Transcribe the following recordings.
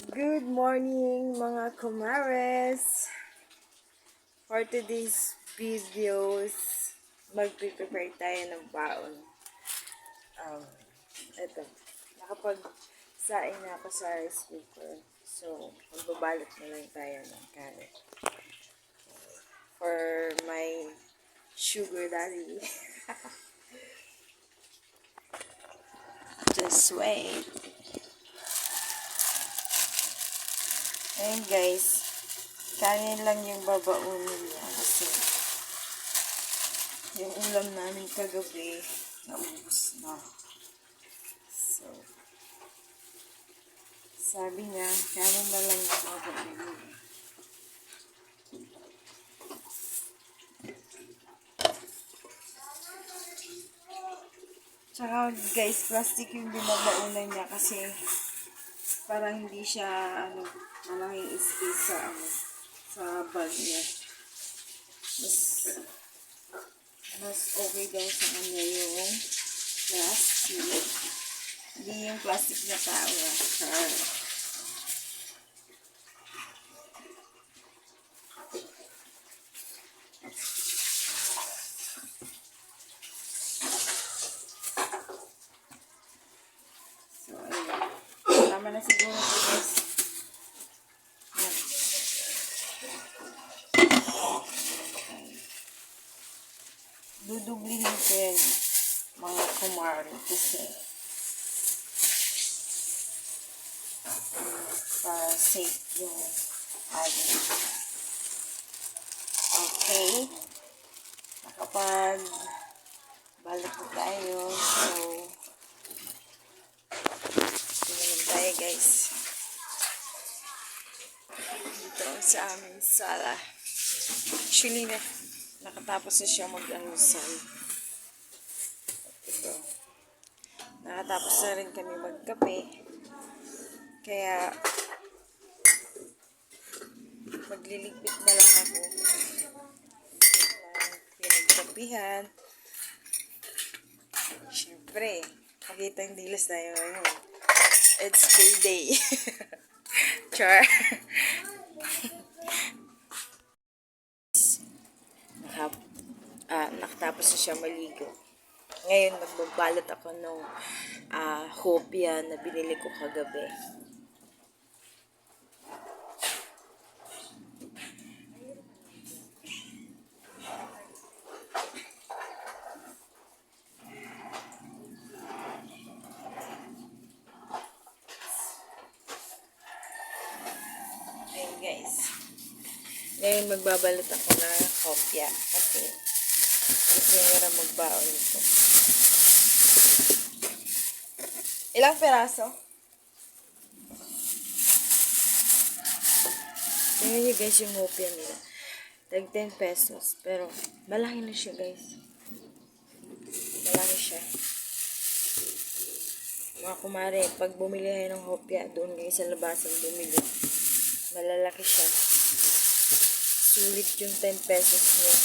Good morning mga kumares! For today's videos, mag-prepare tayo ng baon. Eto, nakapag-saing na ako sa rice cooker. So, magbabalot na lang tayo ng carrot. For my sugar daddy. Just wait. Ayun guys, kanin lang yung babaunin niya kasi yung ulam namin kagabi naubos na. So, sabi niya, kanin na lang yung babaunin. Tsaka guys, plastic yung binabaunan niya kasi parang hindi siya malaking space sa bag niya. Mas okay daw sa kanya yung plastic. Hindi yung plastic na tao. So, ayun. Tama na siguro ito guys. Dudublihin ko yan mga kumari kasi para safe yung ating. Okay. Nakapag balik na tayo. So, tingnan tayo guys. Dito sa aming sala. Actually, nakatapos na siya mag-almusal. Ito. Nakatapos na rin kami magkape. Kaya, magliligpit na lang ako. Pinagkapihan. Siyempre, pakita yung dilas tayo ngayon. It's payday. Char. Nakatapos na siya maligo. Ngayon, magbabalot ako ng hopia na binili ko kagabi. Ayun guys. Ngayon, magbabalot ako ng hopia kasi gusto nyo magbaon ito. Ilang peraso? Tingnan nyo guys yung hopia nila. Tag 10 pesos. Pero, malaki na siya guys. Malaki siya. Mga kumare, pag bumili kayo ng hopia, doon kayo sa labasan bumili. Malalaki siya. Sulit yung 10 pesos niya.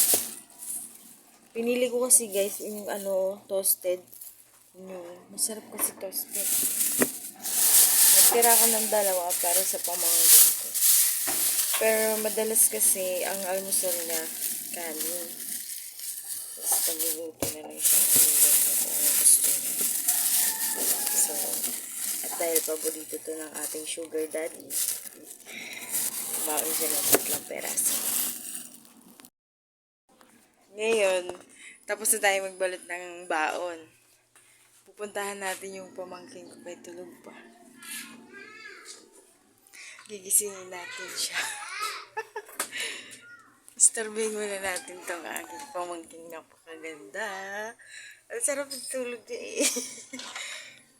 Pinili ko kasi guys, yung toasted. Masarap kasi toasted. Nagtira ko ng dalawa para sa pamangkin ko. Pero madalas kasi ang almusal niya kanin. Tapos pagluluto na lang siya ng ulam na kung anong gusto niya. So, at dahil paborito to ng ating sugar daddy, baon siya ng 3 peraso. Ngayon, tapos na tayo magbalot ng baon. Pupuntahan natin yung pamangkin ko kay tulog pa. Gigisingin natin siya. Istorbihin muna natin tong aking pamangkin na napakaganda. Ang sarap ng tulog niya eh.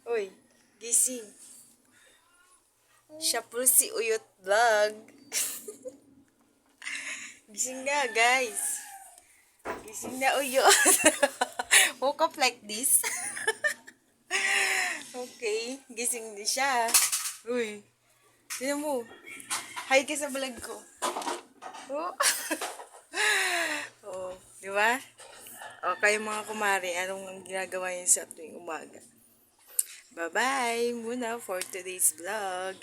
Uy, gising. Siya po si Uyot Vlog. Gising na guys. Gising na Uyot. Woke up like this. Okay, gising din siya. Uy, tignan mo. Hi ka sa vlog ko. Oh. Oh, di ba? O kayo mga kumari, anong ginagawa niyo sa tuwing umaga? Bye-bye muna for today's vlog.